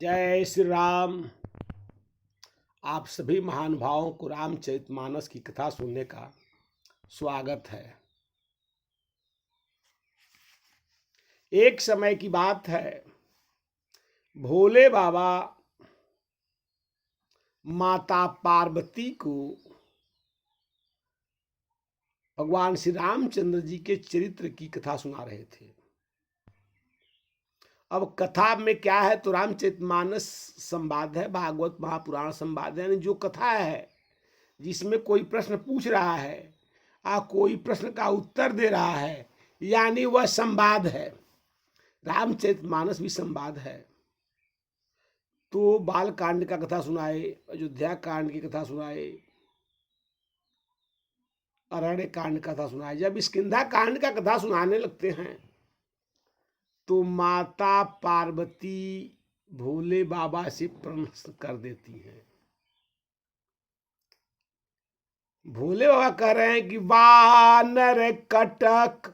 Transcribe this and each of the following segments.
जय श्री राम। आप सभी महानुभावों को रामचरितमानस की कथा सुनने का स्वागत है। एक समय की बात है, भोले बाबा माता पार्वती को भगवान श्री रामचंद्र जी के चरित्र की कथा सुना रहे थे। अब कथा में क्या है, तो रामचरितमानस संवाद है, भागवत महापुराण संवाद है, यानी जो कथा है जिसमें कोई प्रश्न पूछ रहा है कोई प्रश्न का उत्तर दे रहा है, यानी वह संवाद है। रामचरितमानस भी संवाद है। तो बाल कांड का कथा सुनाए, अयोध्या कांड की कथा सुनाए, अरण्य कांड का कथा सुनाए। जब किष्किंधा कांड का कथा सुनाने लगते हैं तो माता पार्वती भोले बाबा से प्रश्न कर देती हैं। भोले बाबा कह रहे हैं कि वानर कटक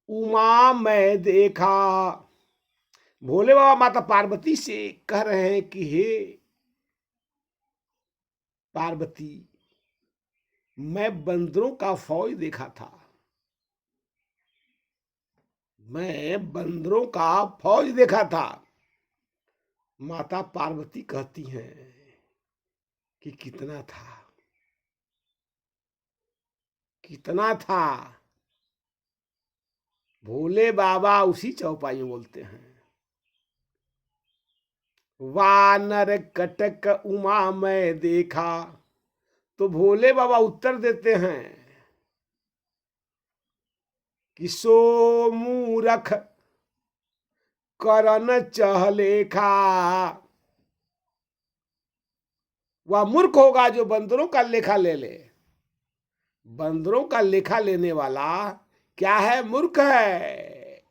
उमा मैं देखा। भोले बाबा माता पार्वती से कह रहे हैं कि हे पार्वती, मैं बंदरों का फौज देखा था। मैं बंदरों का फौज देखा था। माता पार्वती कहती हैं कि कितना था, कितना था। भोले बाबा उसी चौपाई में बोलते हैं, वानर कटक उमा मैं देखा। तो भोले बाबा उत्तर देते हैं कि सो मूरख करन चहलेखा। वह मूर्ख होगा जो बंदरों का लेखा ले ले। बंदरों का लेखा लेने वाला क्या है? मूर्ख है।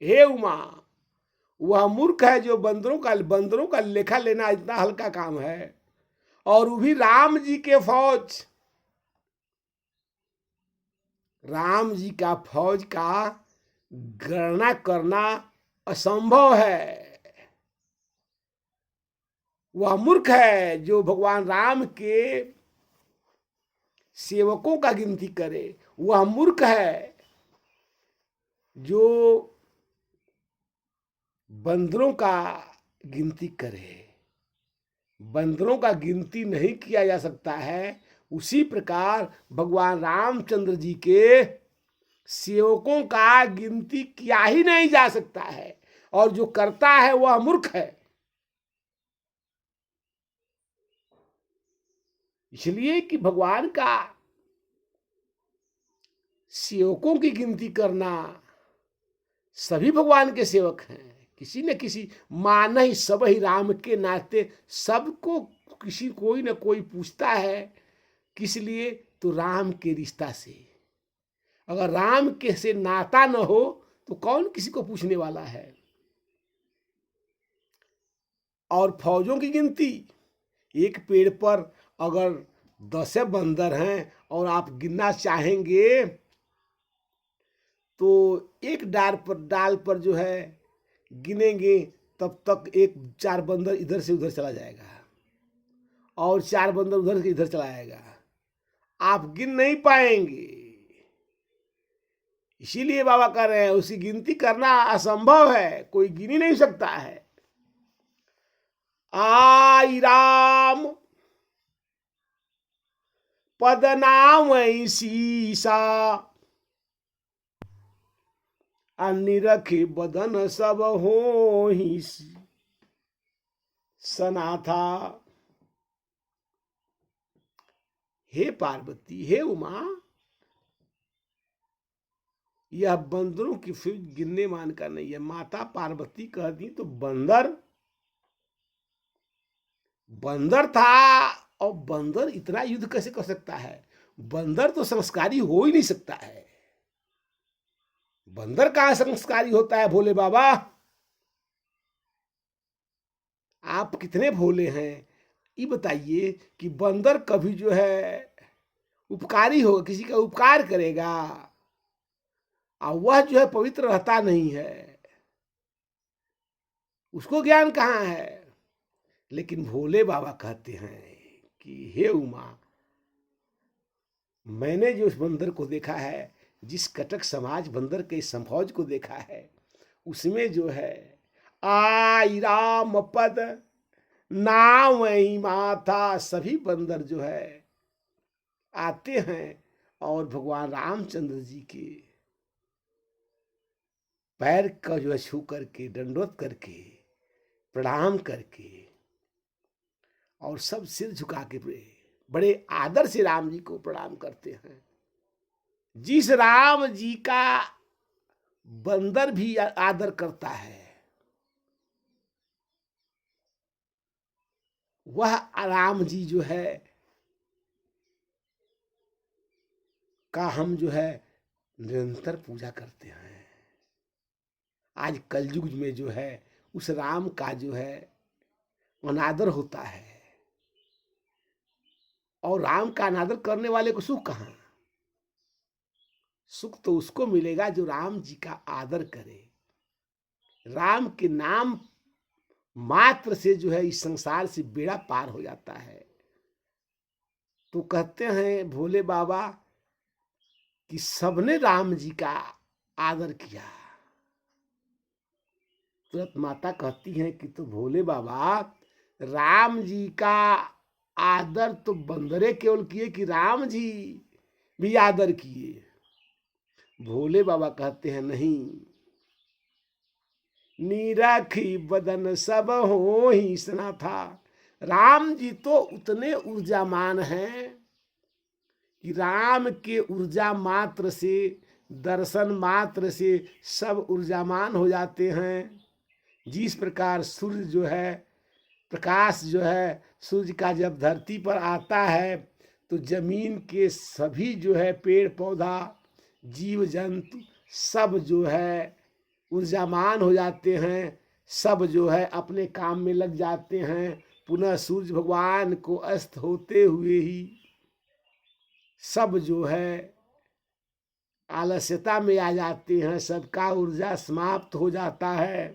हे उमा, वह मूर्ख है जो बंदरों का लेखा लेना इतना हल्का काम है, और वो भी राम जी के फौज। राम जी का फौज का गणना करना असंभव है। वह मूर्ख है जो भगवान राम के सेवकों का गिनती करे। वह मूर्ख है जो बंदरों का गिनती करे। बंदरों का गिनती नहीं किया जा सकता है, उसी प्रकार भगवान रामचंद्र जी के सेवकों का गिनती किया ही नहीं जा सकता है, और जो करता है वह मूर्ख है। इसलिए कि भगवान का सेवकों की गिनती करना, सभी भगवान के सेवक हैं, किसी न किसी मान ही सब ही राम के नाते सबको किसी कोई न कोई पूछता है। किस लिए? तो राम के रिश्ता से। अगर राम के से नाता न हो तो कौन किसी को पूछने वाला है? और फौजों की गिनती, एक पेड़ पर अगर 10 बंदर हैं और आप गिनना चाहेंगे तो एक डाल पर जो है गिनेंगे, तब तक 4 बंदर इधर से उधर चला जाएगा और 4 बंदर उधर से इधर चला जाएगा, आप गिन नहीं पाएंगे। इसीलिए बाबा कह रहे हैं उसकी गिनती करना असंभव है, कोई गिन ही नहीं सकता है। आई राम पद नाम शीसा, निरखे बदन सब हो ही सना था। हे पार्वती, हे उमा, यह बंदरों की फिर गिनने मान का नहीं है। माता पार्वती कहती तो बंदर था, और बंदर इतना युद्ध कैसे कर सकता है? बंदर तो संस्कारी हो ही नहीं सकता है। बंदर कहां संस्कारी होता है? भोले बाबा, आप कितने भोले हैं, ये बताइए कि बंदर कभी जो है उपकारी होगा, किसी का उपकार करेगा, और वह जो है पवित्र रहता नहीं है। उसको ज्ञान कहाँ है। लेकिन भोले बाबा कहते हैं कि हे उमा, मैंने जो उस बंदर को देखा है, जिस कटक समाज बंदर के समफौज को देखा है, उसमें जो है आई राम पद नाम ही माथा, सभी बंदर जो है आते हैं और भगवान रामचंद्र जी के पैर का जो है छू करके, दंडवत करके, प्रणाम करके, और सब सिर झुका के बड़े आदर से राम जी को प्रणाम करते हैं। जिस राम जी का बंदर भी आदर करता है, वह राम जी जो है का हम जो है निरंतर पूजा करते हैं। आज कलयुग में जो है उस राम का जो है अनादर होता है, और राम का अनादर करने वाले को सुख कहाँ। सुख तो उसको मिलेगा जो राम जी का आदर करे। राम के नाम मात्र से जो है इस संसार से बेड़ा पार हो जाता है। तो कहते हैं भोले बाबा कि सबने राम जी का आदर किया। तुरंत माता कहती हैं कि तो भोले बाबा, राम जी का आदर तो बंदरे केवल किए कि राम जी भी आदर किए। भोले बाबा कहते हैं नहीं, नीरखी बदन सब हो ही सना था। राम जी तो उतने ऊर्जामान हैं कि राम के ऊर्जा मात्र से, दर्शन मात्र से सब ऊर्जामान हो जाते हैं। जिस प्रकार सूर्य जो है, प्रकाश जो है सूर्य का जब धरती पर आता है तो जमीन के सभी जो है पेड़ पौधा, जीव जंतु सब जो है ऊर्जामान हो जाते हैं, सब जो है अपने काम में लग जाते हैं। पुनः सूर्य भगवान को अस्त होते हुए ही सब जो है आलस्यता में आ जाते हैं, सबका ऊर्जा समाप्त हो जाता है।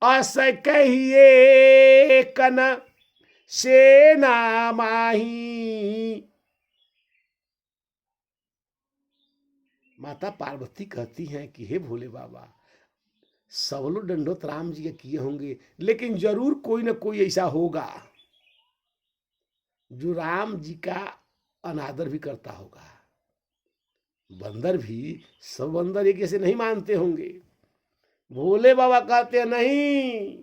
अस कहिए कन सेना माही। माता पार्वती कहती हैं कि हे भोले बाबा, सब लोग दंडोत राम जी के किए होंगे, लेकिन जरूर कोई ना कोई ऐसा होगा जो राम जी का अनादर भी करता होगा। बंदर भी सब बंदर एक जैसे नहीं मानते होंगे। भोले बाबा कहते हैं नहीं,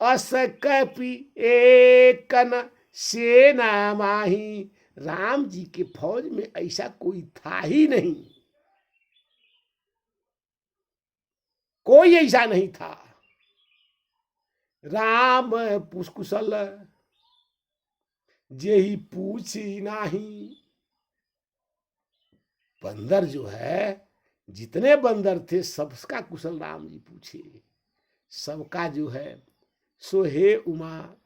अस कपि एकन सेना माही। राम जी के फौज में ऐसा कोई था ही नहीं, कोई ऐसा नहीं था। राम पुष्कुशल जेहि पूछी नाही। बंदर जो है, जितने बंदर थे सबका कुशल राम जी पूछे। सबका जो है सो हे उमा,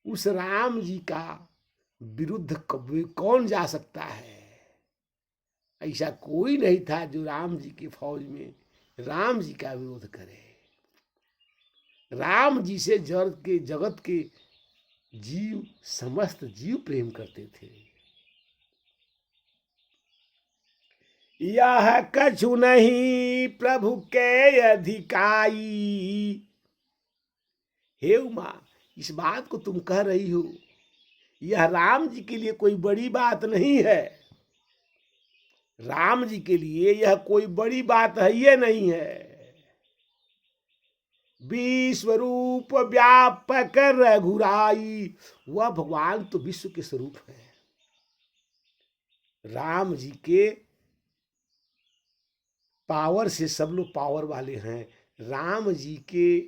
उस राम जी का विरुद्ध कौन जा सकता है। ऐसा कोई नहीं था जो राम जी की फौज में राम जी का विरोध करे। राम जी से जगत के जीव, समस्त जीव प्रेम करते थे। यह कछु नहीं प्रभु के अधिकाई। हे उमा, इस बात को तुम कह रही हो, यह राम जी के लिए कोई बड़ी बात नहीं है। राम जी के लिए यह कोई बड़ी बात है, ये नहीं है। विश्वरूप व्यापक रघुराई, वह भगवान तो विश्व के स्वरूप है। राम जी के पावर से सब लोग पावर वाले हैं। राम जी के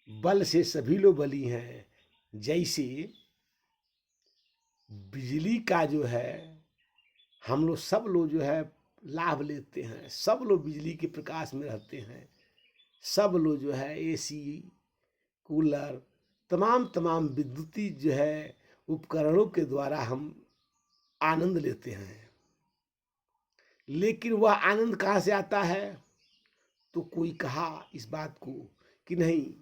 बल से सभी लोग बली हैं। जैसे बिजली का जो है हम लोग सब लोग जो है लाभ लेते हैं, सब लोग बिजली के प्रकाश में रहते हैं। सब लोग जो है एसी, कूलर, तमाम विद्युती जो है उपकरणों के द्वारा हम आनंद लेते हैं। लेकिन वह आनंद कहाँ से आता है? तो कोई कहा इस बात को कि नहीं,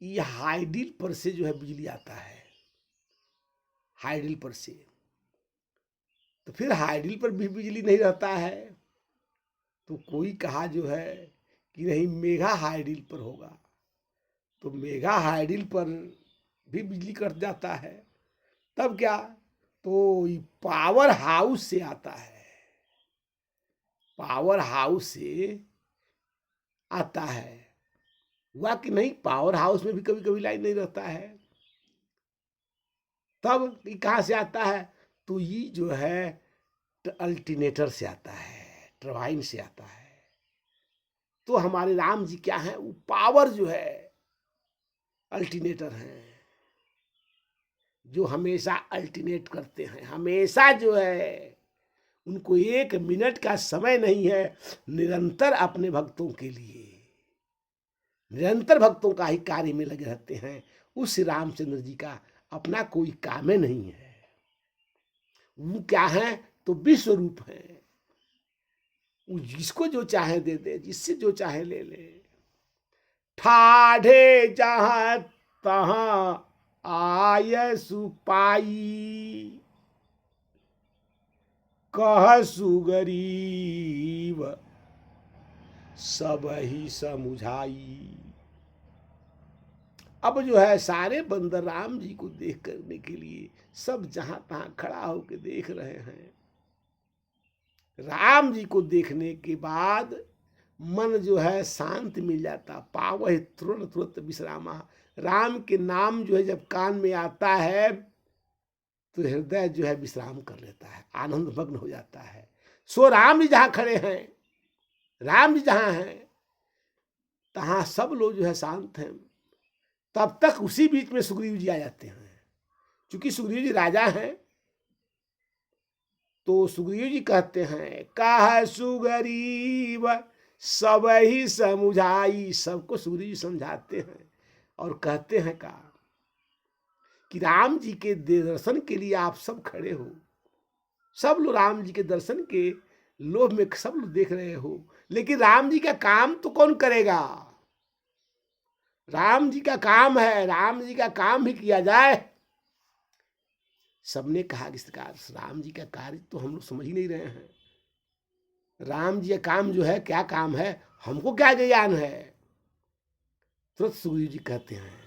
ये हाइडिल पर से जो है बिजली आता है, हाइडिल पर से। तो फिर हाइडिल पर भी बिजली नहीं रहता है। तो कोई कहा जो है कि नहीं, मेगा हाइडिल पर होगा। तो मेगा हाइडिल पर भी बिजली कट जाता है। तब क्या? तो ये पावर हाउस से आता है, पावर हाउस से आता है। हुआ कि नहीं, पावर हाउस में भी कभी कभी लाइन नहीं रहता है। तब ये कहाँ से आता है? तो ये जो है अल्टरनेटर से आता है, टरबाइन से आता है। तो हमारे राम जी क्या है? वो पावर जो है अल्टरनेटर हैं, जो हमेशा अल्टरनेट करते हैं। हमेशा जो है उनको एक मिनट का समय नहीं है, निरंतर अपने भक्तों के लिए, निरंतर भक्तों का ही कार्य में लगे रहते हैं। उस रामचंद्र जी का अपना कोई काम नहीं है। वो क्या है? तो विश्व रूप है। वो जिसको जो चाहे दे दे, जिससे जो चाहे ले ले। ठाढ़े जहां तहां आय सुपाई, कह सुगरीब सब ही समुझाई। अब जो है सारे बंदर राम जी को देख करने के लिए सब जहां तहां खड़ा होकर देख रहे हैं। राम जी को देखने के बाद मन जो है शांत मिल जाता। पावह तुरंत तुरंत विश्रामा। राम के नाम जो है जब कान में आता है तो हृदय जो है विश्राम कर लेता है, आनंद मग्न हो जाता है। सो राम जी जहां खड़े हैं, राम जी जहां हैं, तहां सब लोग जो है शांत हैं। तब तक उसी बीच में सुग्रीव जी आ जाते हैं। क्योंकि सुग्रीव जी राजा हैं, तो सुग्रीव जी कहते हैं, कह सुग्रीव सब ही समुझाई। सबको सुग्रीव जी समझाते हैं और कहते हैं का कि राम जी के दर्शन के लिए आप सब खड़े हो। सब लोग राम जी के दर्शन के लोभ में सब लोग देख रहे हो, लेकिन राम जी का काम तो कौन करेगा? राम जी का काम है, राम जी का काम भी किया जाए। सबने कहा कि सरकार, राम जी का कार्य तो हम लोग समझ ही नहीं रहे हैं। राम जी का काम जो है, क्या काम है, हमको क्या ज्ञान है? तुरंत सुग्रीव जी कहते हैं,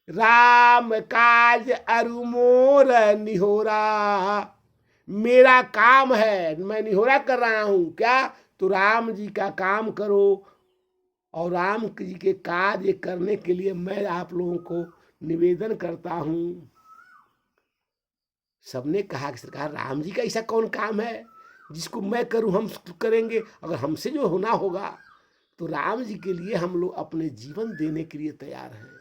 राम काज अरु मोर निहोरा। मेरा काम है, मैं निहोरा कर रहा हूं। क्या? तो राम जी का काम करो, और राम जी के कार्य करने के लिए मैं आप लोगों को निवेदन करता हूं। सबने कहा कि सरकार, राम जी का ऐसा कौन काम है जिसको मैं करूं, हम करेंगे? अगर हमसे जो होना होगा तो राम जी के लिए हम लोग अपने जीवन देने के लिए तैयार हैं।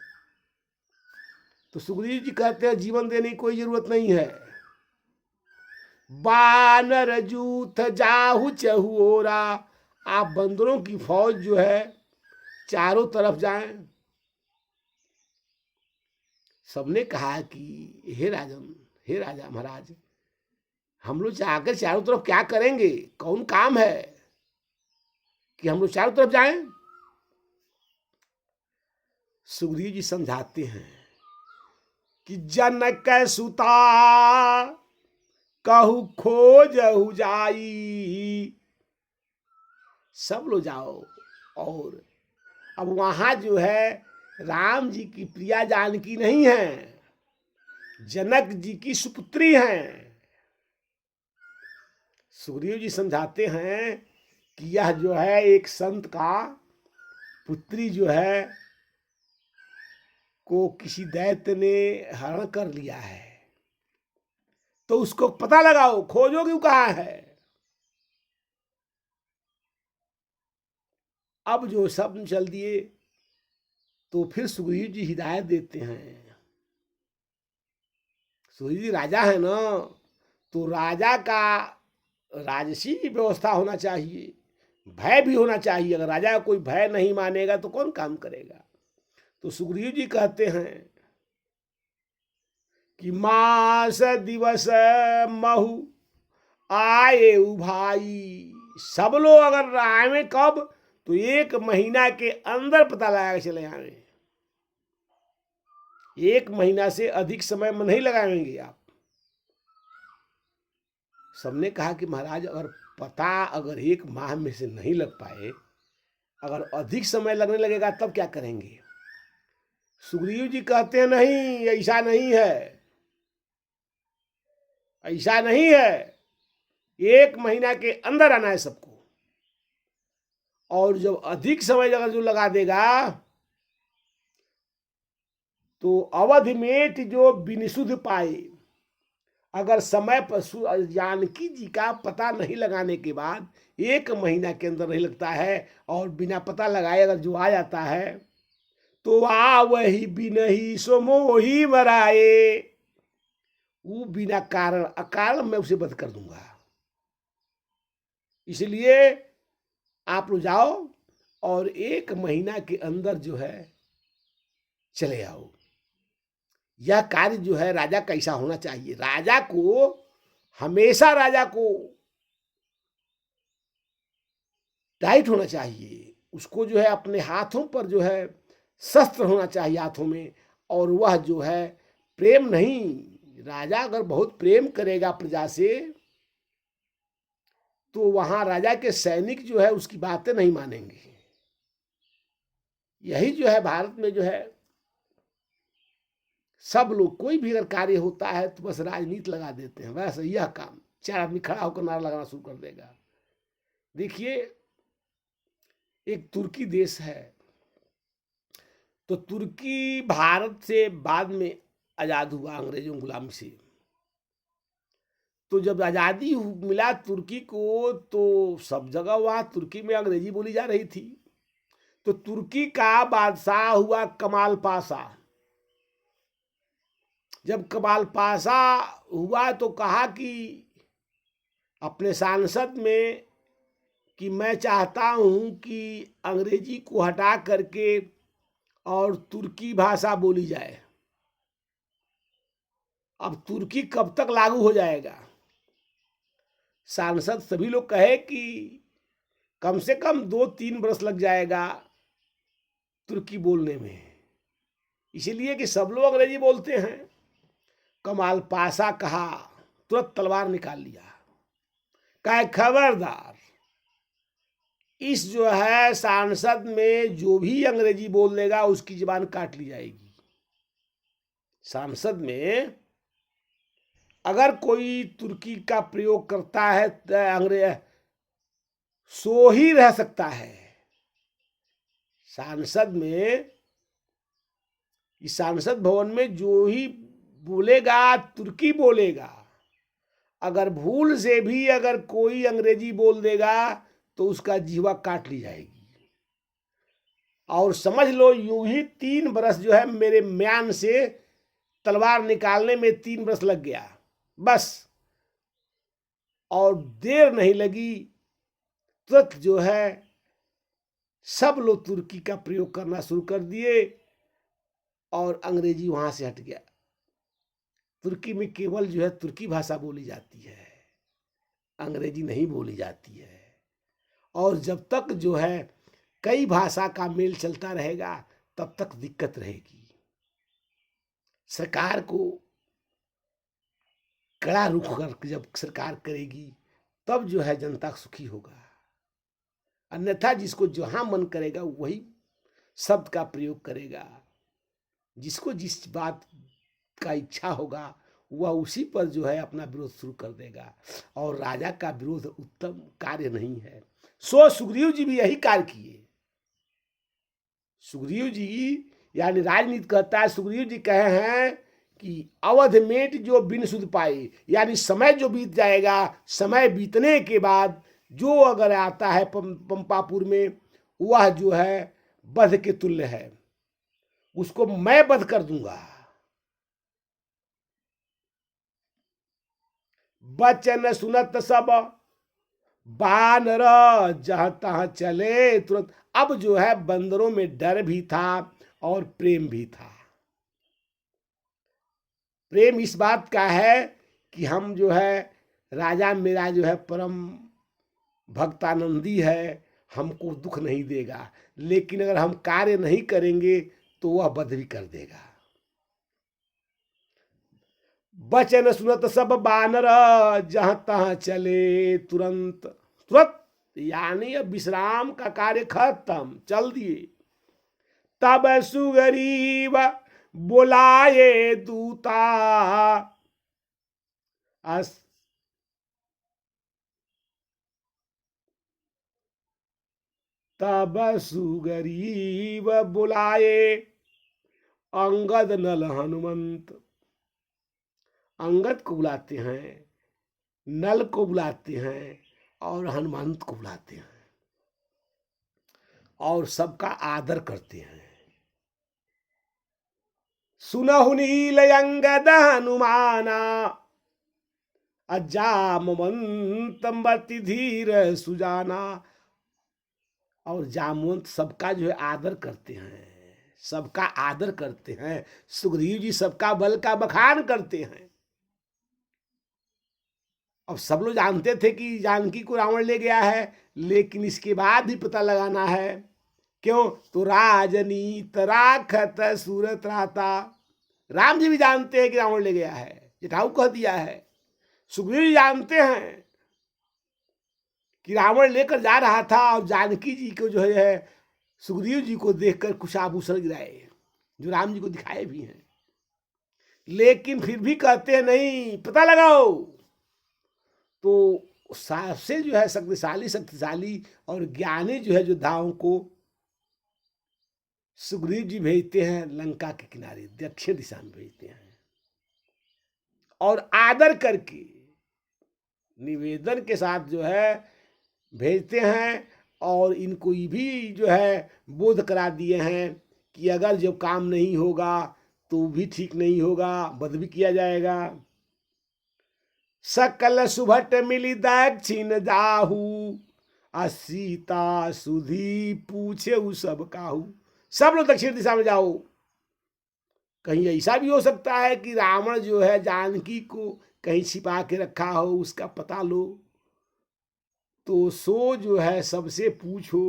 तो सुग्रीव जी कहते हैं, जीवन देने की कोई जरूरत नहीं है। बानर जूथ जाहु चहुओरा। आप बंदरों की फौज जो है चारों तरफ जाएं। सबने कहा कि हे राजन, हे राजा महाराज, हम लोग जाकर चारों तरफ क्या करेंगे? कौन काम है कि हम लोग चारों तरफ जाएं? सुग्रीव जी समझाते हैं कि जनक सुता कहु खोजहु जाई। सब लोग जाओ, और अब वहां जो है राम जी की प्रिया जानकी नहीं है, जनक जी की सुपुत्री हैं। सुग्रीव जी समझाते हैं कि यह जो है एक संत का पुत्री जो है को किसी दैत्य ने हरण कर लिया है, तो उसको पता लगाओ, खोजो कि वो कहाँ है। अब जो सब चल दिए, तो फिर सुग्रीव जी हिदायत देते हैं। सुग्रीव जी राजा है ना, तो राजा का राजसी व्यवस्था होना चाहिए, भय भी होना चाहिए। अगर राजा का कोई भय नहीं मानेगा तो कौन काम करेगा? तो सुग्रीव जी कहते हैं कि मास दिवस महु आए भाई। सब लोग अगर आए कब, तो 1 महीना के अंदर पता लगा के चले आए। 1 महीना से अधिक समय में नहीं लगाएंगे आप। सबने कहा कि महाराज अगर पता अगर 1 माह में से नहीं लग पाए, अगर अधिक समय लगने लगेगा तब क्या करेंगे? सुग्रीव जी कहते हैं नहीं, ऐसा नहीं है, ऐसा नहीं है, 1 महीना के अंदर आना है सबको। और जब अधिक समय अगर जो लगा देगा तो अवधि मेट जो बिनसुध पाए। अगर समय पर जानकी जी का पता नहीं लगाने के बाद 1 महीना के अंदर नहीं लगता है, और बिना पता लगाए अगर जो आ जाता है, तो आ वही बिनही सो मोही मराए। वो बिना कारण अकारण मैं उसे वध कर दूंगा। इसलिए आप लोग जाओ और 1 महीना के अंदर जो है चले आओ। यह कार्य जो है राजा कैसा होना चाहिए? राजा को हमेशा राजा को टाइट होना चाहिए। उसको जो है अपने हाथों पर जो है शस्त्र होना चाहिए हाथों में, और वह जो है प्रेम नहीं। राजा अगर बहुत प्रेम करेगा प्रजा से, तो वहां राजा के सैनिक जो है उसकी बातें नहीं मानेंगे। यही जो है भारत में जो है सब लोग, कोई भी अगर कार्य होता है तो बस राजनीति लगा देते हैं। वैसे यह काम 4 आदमी खड़ा होकर नारा लगाना शुरू कर देगा। देखिए, एक तुर्की देश है, तो तुर्की भारत से बाद में आजाद हुआ अंग्रेजों गुलामी से। तो जब आजादी मिला तुर्की को, तो सब जगह वहां तुर्की में अंग्रेजी बोली जा रही थी। तो तुर्की का बादशाह हुआ कमाल पाशा। जब कमाल पाशा हुआ तो कहा कि अपने सांसद में कि मैं चाहता हूं कि अंग्रेजी को हटा करके और तुर्की भाषा बोली जाए। अब तुर्की कब तक लागू हो जाएगा? सांसद सभी लोग कहे कि कम से कम 2-3 वर्ष लग जाएगा तुर्की बोलने में, इसलिए कि सब लोग अंग्रेजी बोलते हैं। कमाल पाशा कहा, तुरंत तलवार निकाल लिया, कहा खबरदार, इस जो है सांसद में जो भी अंग्रेजी बोल देगा उसकी जुबान काट ली जाएगी। सांसद में अगर कोई तुर्की का प्रयोग करता है तो अंग्रेज सो ही रह सकता है। सांसद में, इस सांसद भवन में जो ही बोलेगा तुर्की बोलेगा, अगर भूल से भी अगर कोई अंग्रेजी बोल देगा तो उसका जीवा काट ली जाएगी। और समझ लो यूं ही 3 बरस जो है मेरे म्यान से तलवार निकालने में 3 बरस लग गया बस। और देर नहीं लगी, तुरंत जो है सब लोग तुर्की का प्रयोग करना शुरू कर दिए और अंग्रेजी वहां से हट गया। तुर्की में केवल जो है तुर्की भाषा बोली जाती है, अंग्रेजी नहीं बोली जाती है। और जब तक जो है कई भाषा का मेल चलता रहेगा तब तक दिक्कत रहेगी। सरकार को कड़ा रुख कर जब सरकार करेगी तब जो है जनता सुखी होगा। अन्यथा जिसको जहां मन करेगा वही शब्द का प्रयोग करेगा, जिसको जिस बात का इच्छा होगा वह उसी पर जो है अपना विरोध शुरू कर देगा। और राजा का विरोध उत्तम कार्य नहीं है। सो सुग्रीव जी भी यही कार्य किए। सुग्रीव जी यानी राजनीति कहता है, सुग्रीव जी कहे हैं कि अवध मेट जो बिन सुध पाए, यानी समय जो बीत जाएगा, समय बीतने के बाद जो अगर आता है पंपापुर में वह जो है वध के तुल्य है, उसको मैं वध कर दूंगा। बचन सुनत सब बानर जहां तहां चले तुरंत। अब जो है बंदरों में डर भी था और प्रेम भी था। प्रेम इस बात का है कि हम जो है राजा मेरा जो है परम भक्तानंदी है, हमको दुख नहीं देगा, लेकिन अगर हम कार्य नहीं करेंगे तो वह वध भी कर देगा। बचन सुनत सब बानर, जहां तहां चले तुरंत। तुरंत यानी अब विश्राम का कार्य खत्म, चल दिए। तब सुग्रीव बुलाए दूता, तब सुग्रीव बुलाए अंगद नल हनुमंत। अंगद को बुलाते हैं, नल को बुलाते हैं और हनुमंत को बुलाते हैं और सबका आदर करते हैं। सुनहु नील अंगद हनुमाना, जामवंत धीर सुजाना। और जामवंत सबका जो है आदर करते हैं, सबका आदर करते हैं। सुग्रीव जी सबका बल का बखान करते हैं। अब सब लोग जानते थे कि जानकी को रावण ले गया है, लेकिन इसके बाद भी पता लगाना है। क्यों? तो राजनीत राखत सूरत राता। राम जी भी जानते हैं कि रावण ले गया है, जेठाऊ कह दिया है। सुग्रीव जी जानते हैं कि रावण लेकर जा रहा था, और जानकी जी को जो है सुग्रीव जी को देखकर कुछ आभूषण गिराए, जो राम जी को दिखाए भी हैं, लेकिन फिर भी कहते हैं नहीं, पता लगाओ। तो सबसे जो है शक्तिशाली और ज्ञानी जो है योद्धाओं को सुग्रीव जी भेजते हैं लंका के किनारे, दक्षिण दिशा में भेजते हैं, और आदर करके निवेदन के साथ जो है भेजते हैं। और इनको भी जो है बोध करा दिए हैं कि अगर जब काम नहीं होगा तो भी ठीक नहीं होगा, वध भी किया जाएगा। सकल सुभट मिली दक्षिण जाहू, सीता सुधी पूछे सब काहू। सब लोग दक्षिण दिशा में जाओ। कहीं ऐसा भी हो सकता है कि रावण जो है जानकी को कहीं छिपा के रखा हो, उसका पता लो। तो सो जो है सबसे पूछो,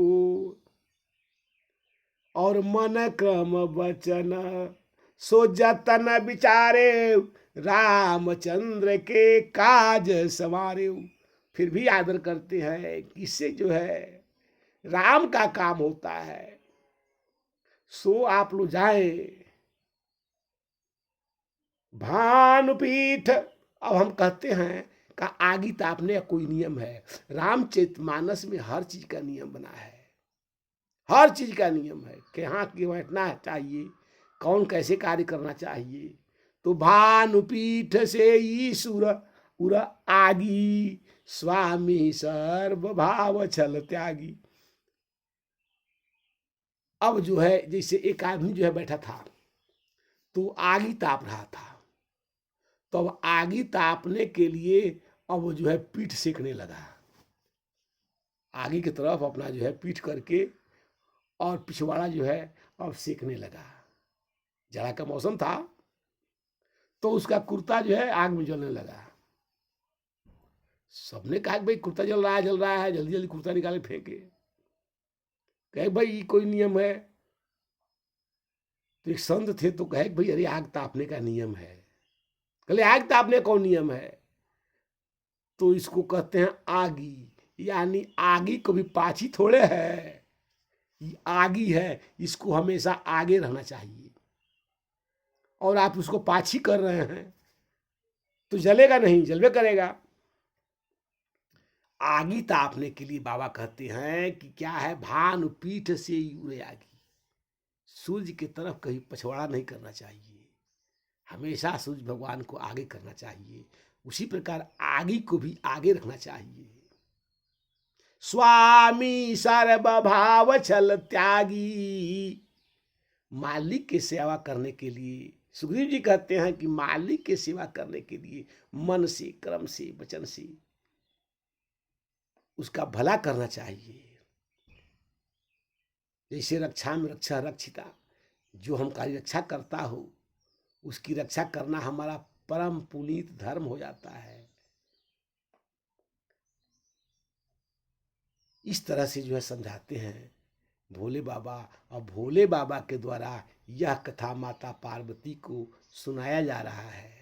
और मन क्रम वचन सो जतन विचारे, रामचंद्र के काज सवारे। फिर भी आदर करते हैं, किससे जो है राम का काम होता है। सो आप लोग जाए भानुपीठ। अब हम कहते हैं का आगी तापने का कोई नियम है? रामचरितमानस में हर चीज का नियम बना है, हर चीज का नियम है कि हाँ कि बैठना चाहिए, कौन कैसे कार्य करना चाहिए। तो भानुपीठ से ईसुर उर आगी, स्वामी सर्व भाव छल त्यागी। अब जो है जैसे एक आदमी जो है बैठा था, तो आगी ताप रहा था, तो अब आगी तापने के लिए अब वो जो है पीठ सेकने लगा, आगे की तरफ अपना जो है पीठ करके, और पिछवाड़ा जो है अब सेकने लगा। जाड़ा का मौसम था, तो उसका कुर्ता जो है आग में जलने लगा। सबने कहा कि भाई कुर्ता जल रहा है, जल्दी जल्दी कुर्ता निकाले फेंके। कहे भाई ये कोई नियम है? तो एक संत थे, तो कहे भाई अरे आग तापने का नियम है। कहले आग तापने कौन नियम है? तो इसको कहते हैं आगी, यानी आगी को भी पाछी थोड़े है, ये आगी है, इसको हमेशा आगे रहना चाहिए। और आप उसको पाछी कर रहे हैं तो जलेगा नहीं, जलवे करेगा। आगी तापने के लिए बाबा कहते हैं कि क्या है, भानु पीठ से उड़े आगी। सूर्य की तरफ कहीं पछवाड़ा नहीं करना चाहिए, हमेशा सूर्य भगवान को आगे करना चाहिए। उसी प्रकार आगी को भी आगे रखना चाहिए। स्वामी सर्व भाव छल त्यागी। मालिक की सेवा करने के लिए सुग्रीव जी कहते हैं कि मालिक की सेवा करने के लिए मन से, कर्म से, वचन से उसका भला करना चाहिए। जैसे रक्षा में रक्षा रक्षिता, जो हमारी रक्षा करता हो उसकी रक्षा करना हमारा परम पुनीत धर्म हो जाता है। इस तरह से जो है समझाते हैं भोले बाबा। और भोले बाबा के द्वारा यह कथा माता पार्वती को सुनाया जा रहा है।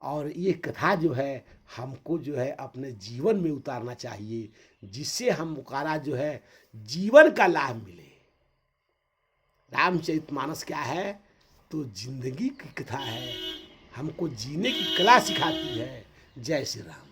और ये कथा जो है हमको जो है अपने जीवन में उतारना चाहिए, जिससे हमको जो है जीवन का लाभ मिले। रामचरितमानस क्या है? तो जिंदगी की कथा है, हमको जीने की कला सिखाती है। जय श्री राम।